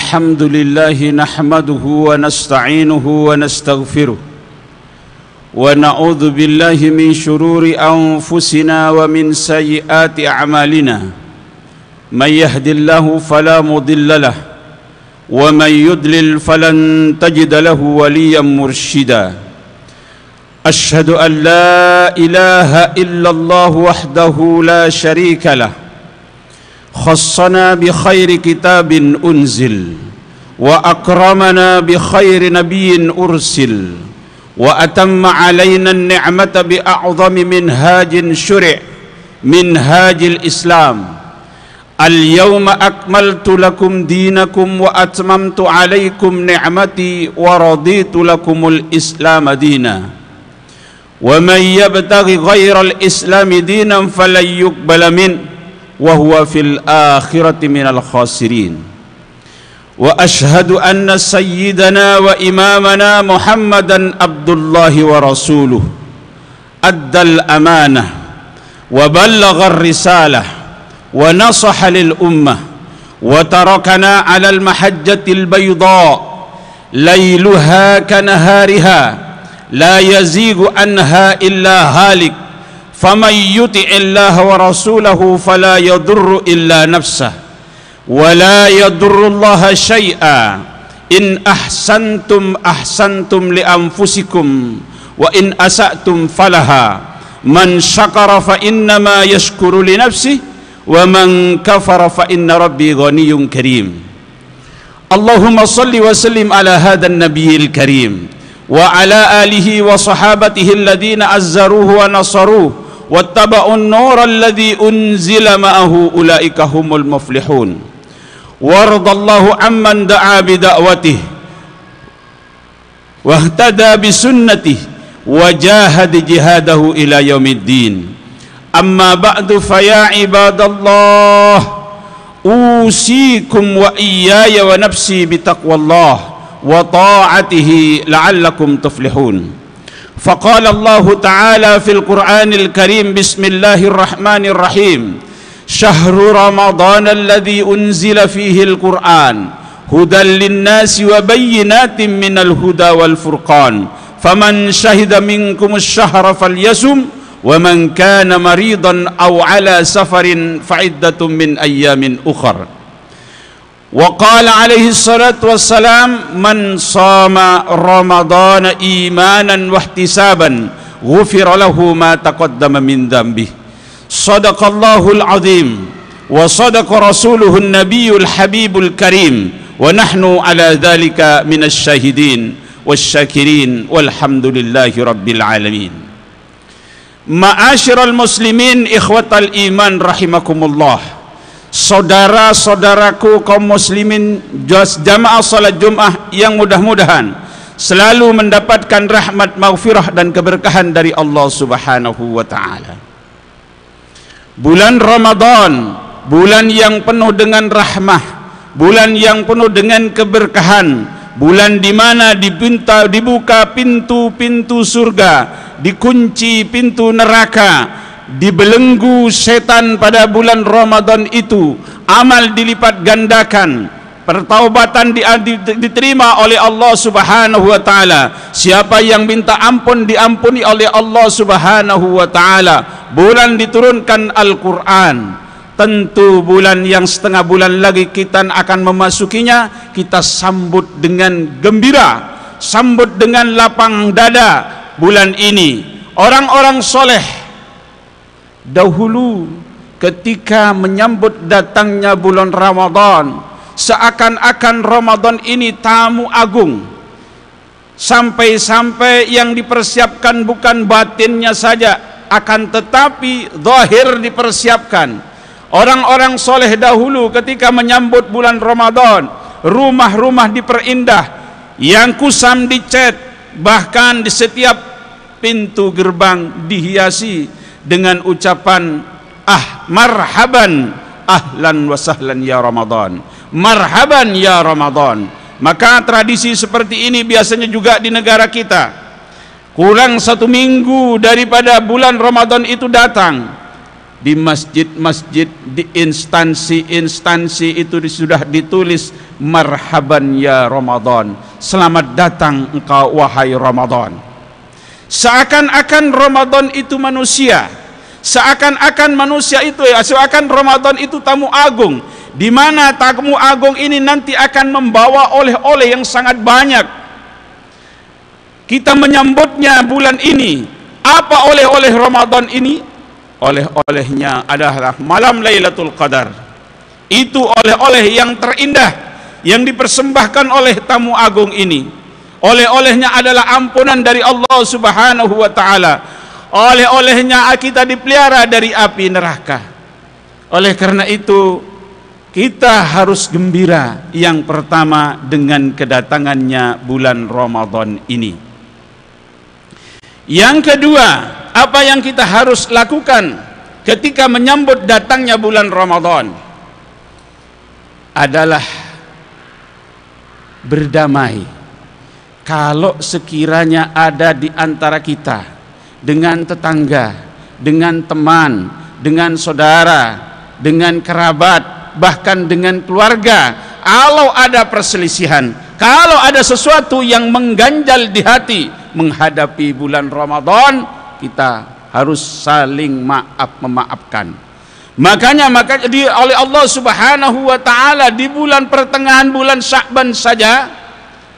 الحمد لله نحمده ونستعينه ونستغفره ونعوذ بالله من شرور أنفسنا ومن سيئات أعمالنا من يهد الله فلا مضل له ومن يضلل فلن تجد له وليا مرشدا أشهد أن لا إله إلا الله وحده لا شريك له خصنا بخير كتاب أنزل وأكرمنا بخير نبي أرسل وأتم علينا النعمة بأعظم منهاج شرع منهاج الإسلام اليوم أكملت لكم دينكم وأتممت عليكم نعمتي ورضيت لكم الإسلام دينا ومن يبتغي غير الإسلام دينا فلن يقبل منه وهو في الآخرة من الخاسرين وأشهد أن سيدنا وإمامنا محمدا عبد الله ورسوله أدى الأمانة وبلغ الرسالة ونصح للأمة وتركنا على المحجة البيضاء ليلها كنهارها لا يزيغ عنها إلا هالك فمن يطع الله ورسوله فلا يضر إلا نفسه ولا يضر الله شيئا إن أحسنتم أحسنتم لأنفسكم وإن أسأتم فلها من شكر فإنما يشكر لنفسه ومن كفر فإن ربي غني كريم اللهم صل وسلم على هذا النبي الكريم وعلى آله وصحابته الذين أزروه ونصروه واتبعوا النور الذي أنزل معه أولئك هم المفلحون وارض الله عمن دعا بدعوته واهتدى بسنته وجاهد جهاده إلى يوم الدين أما بعد فيا عباد الله أوصيكم وإياي ونفسي بتقوى الله وطاعته لعلكم تفلحون فقال الله تعالى في القرآن الكريم بسم الله الرحمن الرحيم شهر رمضان الذي أنزل فيه القرآن هدى للناس وبينات من الهدى والفرقان فمن شهد منكم الشهر فليصم ومن كان مريضا أو على سفر فعدة من أيام أخر وقال عليه الصلاة والسلام من صام رمضان إيمانا واحتسابا غفر له ما تقدم من ذنبه صدق الله العظيم وصدق رسوله النبي الحبيب الكريم ونحن على ذلك من الشاهدين والشاكرين والحمد لله رب العالمين Ma'asyiral muslimin ikhwatal iman rahimakumullah. Saudara-saudaraku kaum muslimin jamaah salat Jumat yang mudah-mudahan selalu mendapatkan rahmat, maghfirah dan keberkahan dari Allah Subhanahu wa taala. Bulan Ramadan, bulan yang penuh dengan rahmah, bulan yang penuh dengan keberkahan, bulan di mana dibuka pintu-pintu surga, dikunci pintu neraka, dibelenggu setan pada bulan Ramadan itu, amal dilipat gandakan, pertaubatan diterima oleh Allah Subhanahu wa taala. Siapa yang minta ampun diampuni oleh Allah Subhanahu wa taala. Bulan diturunkan Al-Qur'an. Tentu bulan yang setengah bulan lagi kita akan memasukinya, kita sambut dengan gembira, sambut dengan lapang dada bulan ini. Orang-orang soleh dahulu ketika menyambut datangnya bulan Ramadan, seakan-akan Ramadan ini tamu agung, sampai-sampai yang dipersiapkan bukan batinnya saja, akan tetapi zahir dipersiapkan. Orang-orang soleh dahulu ketika menyambut bulan Ramadan, rumah-rumah diperindah, yang kusam dicat, bahkan di setiap pintu gerbang dihiasi dengan ucapan marhaban, ahlan wa sahlan ya Ramadan, marhaban ya Ramadan. Maka tradisi seperti ini biasanya juga di negara kita. Kurang 1 minggu daripada bulan Ramadan itu datang, di masjid-masjid, di instansi-instansi itu sudah ditulis marhaban ya Ramadan, selamat datang engkau wahai Ramadan. Seakan-akan Ramadan itu manusia, seakan-akan Ramadan itu tamu agung, di mana tamu agung ini nanti akan membawa oleh-oleh yang sangat banyak. Kita menyambutnya bulan ini. Apa oleh-oleh Ramadan ini? Oleh-olehnya adalah malam Lailatul Qadar. Itu oleh-oleh yang terindah yang dipersembahkan oleh tamu agung ini. Oleh-olehnya adalah ampunan dari Allah Subhanahu wa taala. Oleh-olehnya kita dipelihara dari api neraka. Oleh karena itu kita harus gembira yang pertama dengan kedatangannya bulan Ramadan ini. Yang kedua, apa yang kita harus lakukan ketika menyambut datangnya bulan Ramadan adalah berdamai. Kalau sekiranya ada di antara kita dengan tetangga, dengan teman, dengan saudara, dengan kerabat, bahkan dengan keluarga, kalau ada perselisihan, kalau ada sesuatu yang mengganjal di hati menghadapi bulan Ramadan, kita harus saling memaafkan. Makanya oleh Allah Subhanahu wa taala di bulan pertengahan bulan Sya'ban saja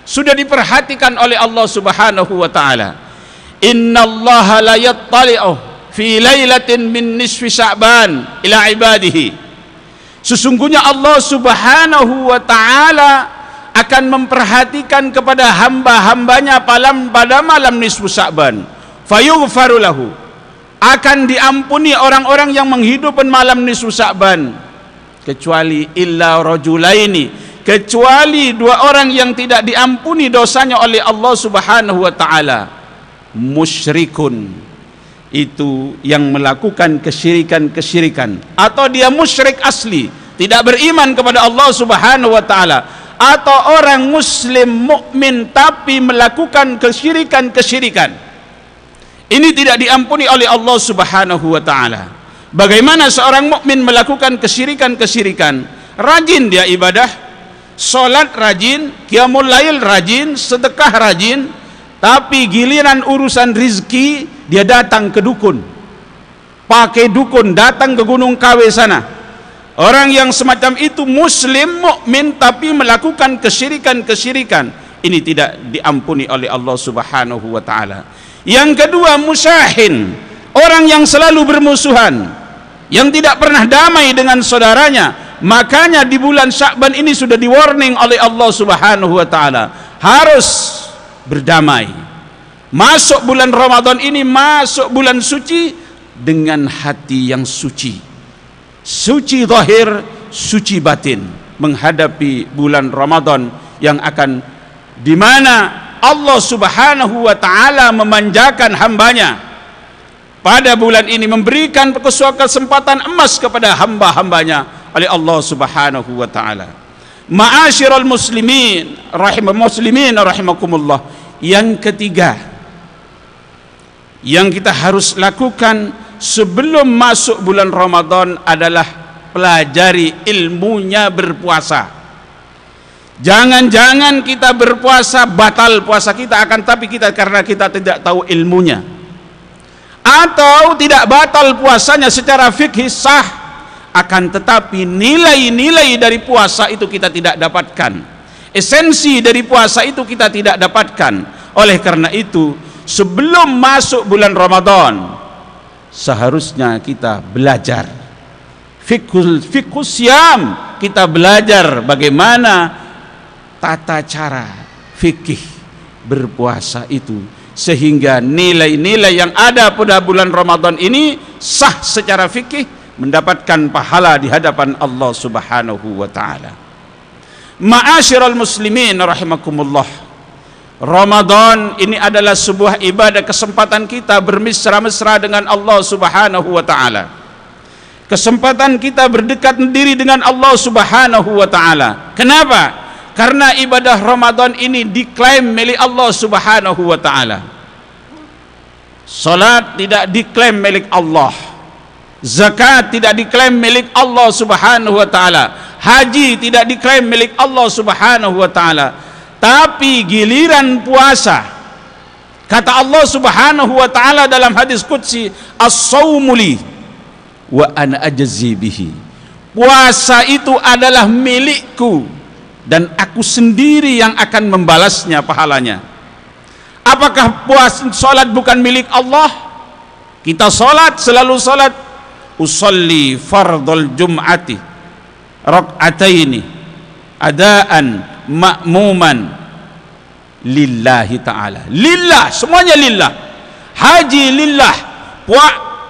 sudah diperhatikan oleh Allah Subhanahu wa taala. Innallaha la yattali'u fi lailatin min nisfi Sya'ban ila ibadihi. Sesungguhnya Allah Subhanahu wa taala akan memperhatikan kepada hamba-hambanya pada malam nisfu Sya'ban. Fayughfaru lahu, akan diampuni orang-orang yang menghidupkan malam nisfu Sya'ban, kecuali illa rajulaini, kecuali dua orang yang tidak diampuni dosanya oleh Allah Subhanahu wa taala. Musyrikun, itu yang melakukan kesyirikan, atau dia musyrik asli, tidak beriman kepada Allah Subhanahu wa taala, atau orang muslim mukmin tapi melakukan kesyirikan. Ini tidak diampuni oleh Allah Subhanahu wa taala. Bagaimana seorang mukmin melakukan kesyirikan? Rajin dia ibadah, salat rajin, qiyamul lail rajin, sedekah rajin, tapi giliran urusan rizki dia datang ke dukun. Pakai dukun datang ke Gunung Kawe sana. Orang yang semacam itu muslim mukmin tapi melakukan kesyirikan. Ini tidak diampuni oleh Allah Subhanahu wa taala. Yang kedua, musyahin, orang yang selalu bermusuhan, yang tidak pernah damai dengan saudaranya. Makanya di bulan Sya'ban ini sudah di-warning oleh Allah Subhanahu wa taala, harus berdamai. Masuk bulan Ramadan ini, masuk bulan suci dengan hati yang suci. Suci zahir, suci batin, menghadapi bulan Ramadan yang akan, di mana Allah Subhanahu wa taala memanjakan hambanya pada bulan ini, memberikan kesempatan emas kepada hamba-hambanya oleh Allah Subhanahu wa taala. Ma'asyiral muslimin rahimakumullah. Yang ketiga yang kita harus lakukan sebelum masuk bulan Ramadan adalah pelajari ilmunya berpuasa. Jangan-jangan kita berpuasa batal puasa kita, akan tapi karena kita tidak tahu ilmunya, atau tidak batal puasanya secara fikih sah, akan tetapi nilai-nilai dari puasa itu kita tidak dapatkan, esensi dari puasa itu kita tidak dapatkan. Oleh karena itu, sebelum masuk bulan Ramadan seharusnya kita belajar fiqhus siyam, kita belajar bagaimana tata cara fikih berpuasa itu, sehingga nilai-nilai yang ada pada bulan Ramadan ini sah secara fikih, mendapatkan pahala di hadapan Allah Subhanahu wa taala. Ma'asyiral muslimin rahimakumullah, Ramadan ini adalah sebuah ibadah, kesempatan kita bermesra-mesra dengan Allah Subhanahu wa taala. Kesempatan kita berdekat diri dengan Allah Subhanahu wa taala. Kenapa? Karena ibadah Ramadan ini diklaim milik Allah Subhanahu wa taala. Salat tidak diklaim milik Allah. Zakat tidak diklaim milik Allah Subhanahu wa taala. Haji tidak diklaim milik Allah Subhanahu wa taala. Tapi giliran puasa, kata Allah Subhanahu wa taala dalam hadis qudsi, as-shaumu li wa ana ajzi bihi. Puasa itu adalah milikku dan aku sendiri yang akan membalasnya pahalanya. Apakah salat bukan milik Allah? Kita salat, selalu salat. Usolli fardul jum'ati rak'ataini adaan ma'muman lillahi ta'ala. Lillah, semuanya lillah. Haji lillah,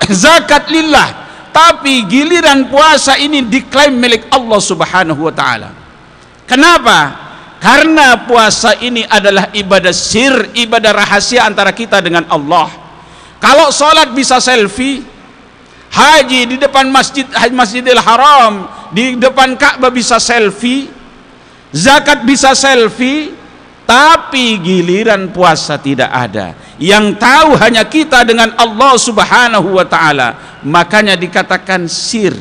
zakat lillah. Tapi giliran puasa ini diklaim milik Allah Subhanahu wa ta'ala. Kenapa? Karena puasa ini adalah ibadah sir, ibadah rahasia antara kita dengan Allah. Kalau salat bisa selfie, haji di depan Masjidil Haram, di depan Ka'bah bisa selfie, zakat bisa selfie, tapi giliran puasa tidak ada. Yang tahu hanya kita dengan Allah Subhanahu wa ta'ala. Makanya dikatakan sir,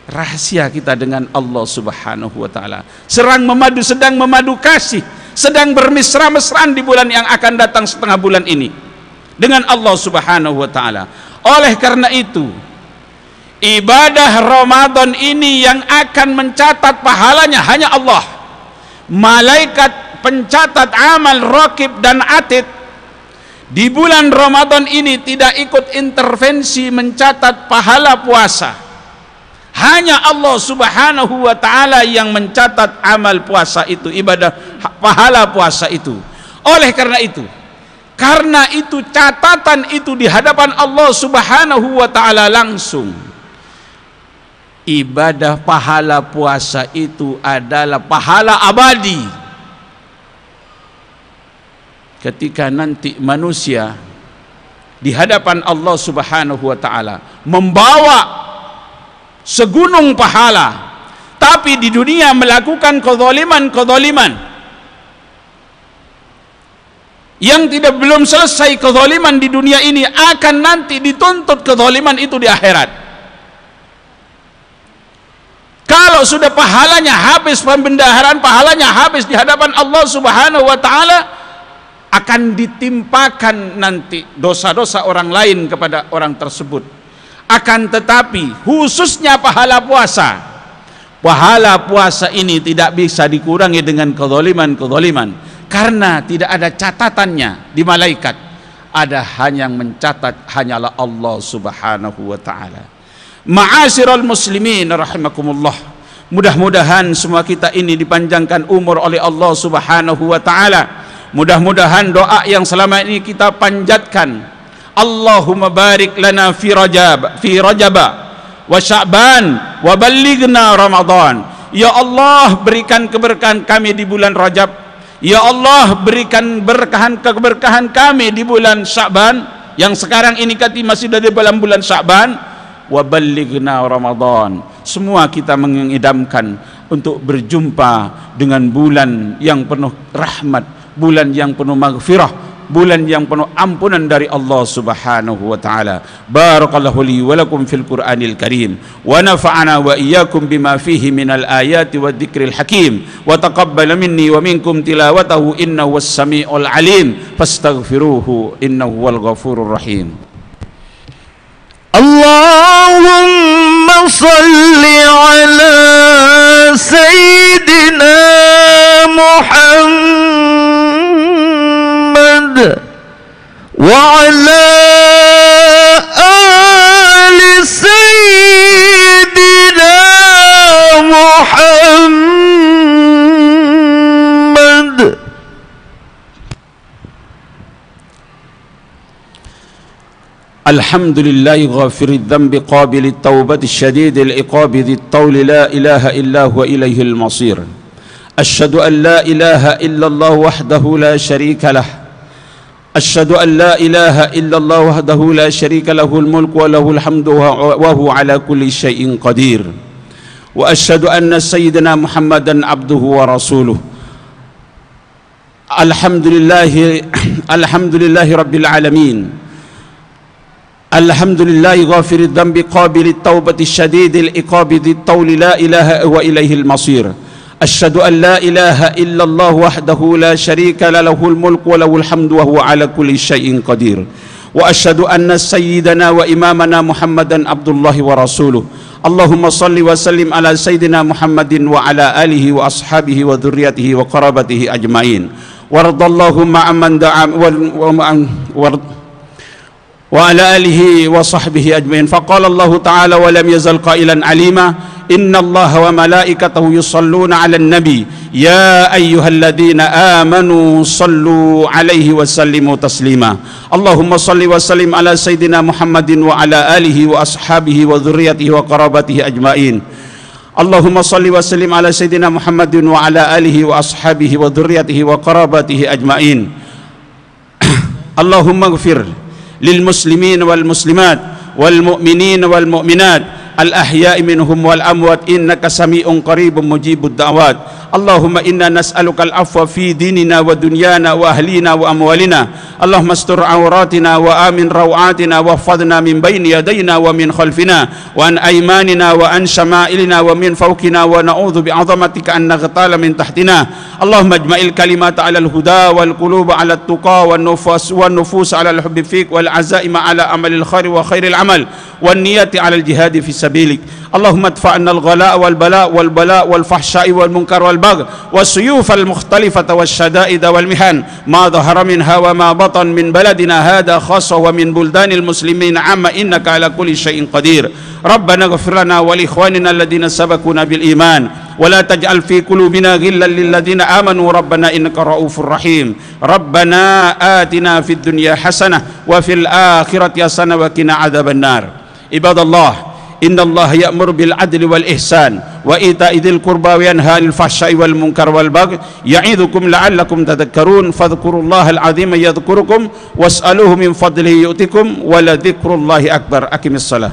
rahasia kita dengan Allah Subhanahu wa ta'ala. Sedang memadu kasih, sedang bermesra-mesraan di bulan yang akan datang setengah bulan ini dengan Allah Subhanahu wa ta'ala. Oleh karena itu, ibadah Ramadan ini yang akan mencatat pahalanya hanya Allah. Malaikat pencatat amal, raqib dan atid di bulan Ramadan ini tidak ikut intervensi mencatat pahala puasa. Hanya Allah Subhanahu wa ta'ala yang mencatat amal puasa itu, ibadah pahala puasa itu. Oleh karena itu catatan itu di hadapan Allah Subhanahu wa ta'ala langsung. Ibadah pahala puasa itu adalah pahala abadi. Ketika nanti manusia di hadapan Allah Subhanahu wa ta'ala membawa segunung pahala, tapi di dunia melakukan kezaliman yang belum selesai kezaliman di dunia ini, akan nanti dituntut kezaliman itu di akhirat. Kalau sudah pahalanya habis, pembendaharaan pahalanya habis di hadapan Allah Subhanahu wa ta'ala, akan ditimpakan nanti dosa-dosa orang lain kepada orang tersebut. Akan tetapi khususnya pahala puasa ini tidak bisa dikurangi dengan kezaliman, karena tidak ada catatannya di malaikat. Ada hanya yang mencatat hanyalah Allah Subhanahu wa ta'ala. Ma'asyiral muslimin rahimakumullah, mudah-mudahan semua kita ini dipanjangkan umur oleh Allah Subhanahu wa ta'ala. Mudah-mudahan doa yang selama ini kita panjatkan, Allahumma barik lana fi Rajab wa Sya'ban wa ballighna Ramadan. Ya Allah, berikan keberkahan kami di bulan Rajab. Ya Allah, berikan keberkahan kami di bulan Sya'ban, yang sekarang ini kita masih dari dalam bulan Sya'ban. Wa ballighna Ramadan. Semua kita mengidamkan untuk berjumpa dengan bulan yang penuh rahmat, bulan yang penuh maghfirah, bulan yang penuh ampunan dari Allah Subhanahu wa ta'ala. Barakallahu li wa lakum fil Qur'anil Karim, wa nafa'ana wa iyyakum bima fihi minal ayati wa dzikril hakim, wa taqabbala minni wa minkum tilawatahu innahu was-sami'ul alim, fastaghfiruhu innahu wal ghafurur rahim. Allahumma salli ala sayyidina Muhammad wa ala ali sayyidina Muhammad. Alhamdulillahi ghafiril dhanbi qabilit taubati syadidil iqabi dhit tawli la ilaha illa huwa ilaihil masir. Asyhadu an la ilaha illallah wahdahu la syarika lah. Asyhadu an la ilaha illallah wahdahu la syarika lahul mulku wa lahul hamdu wa huwa ala kulli syai'in qadir. Wa asyhadu anna sayyidina Muhammadan abduhu wa rasuluh. Alhamdulillahi rabbil alamin. Alhamdulillahi ghafiri dhanbi qabili taubati syadidil iqabi dhit tawli la ilaha wa ilaihil masir. Asyhadu an la ilaha illallah wahdahu la syarika lahul mulku wa lahul hamdu wa huwa ala kulli syai'in qadir. Wa asyhadu anna sayyidana wa imamana Muhammadan abdullahi wa rasuluh. Allahumma salli wa sallim ala sayyidina Muhammadin wa ala alihi wa ashabihi wa dhurriyyatihi wa qarabatihi ajmain. Waradallahu ma'amman da'a wa ala alihi wa sahbihi ajmain. Faqala Allah ta'ala wa lam yazal qailan alima inna Allah wa malaikatahu yusalluna 'alan nabi ya ayyuhalladhina amanu sallu 'alaihi wa sallimu taslima. Allahumma salli wa sallim ala sayyidina Muhammadin wa ala alihi wa ashabihi wa dhurriyyatihi wa qarabatihi ajmain. Allahumma salli wa sallim ala sayyidina Muhammadin wa ala alihi wa ashabihi wa dhurriyyatihi wa qarabatihi ajmain. Allahumma ighfir lil muslimin wal muslimat wal mu'minin wal mu'minat al ahya'i minhum wal amwat innaka sami'un qaribun mujibud da'wat. Allahumma inna nas'aluka al afwa fi dinina wa dunyana wa ahlina wa amwalina. Allahumma astur awratina wa amin rawatina wa hfadhna min bayni yadayna wa min khalfina wa an aymanina wa an shama'ilina wa min fawqina wa na'udzu bi'azamatika an naghtala min tahtina. Allahumma ajma'il kalimata 'ala al huda wal quluba 'ala at tuqa wan nufus 'ala al hubbi fik wal azaima 'ala amalil khair wa khairil amal wan niyati 'ala al jihad fi sabilik. Allahumma adfa'na al ghala wal bala wal fahsya'i wal munkar wal bagh was-suyuf al mukhtalifata wasyada'id wal mihan ma dhahara minha wa ma batan min baladina hadha khassa wa min buldanil muslimin amma innaka ala kulli syai'in qadir. Rabbana ighfir lana wa li ikhwanina alladhina sabaquna bil iman wa la taj'al fi qulubina ghillan lil ladzina amanu rabbana innaka raufur rahim. Rabbana atina fid dunya hasanah wa fil akhirati hasanah wa qina adzabannar. Ibadallah, inna Allah ya'mur bil adli wal ihsan wa ita'i dzil qurba wa yanha 'anil fahsya'i wal munkar wal baghi ya'idzukum la'allakum tadhakkarun. Fadhkurullahal 'azima yadhkurukum was'aluhu min fadlihi yu'tikum wa la dzikrullahi akbar. Aqimis shalah.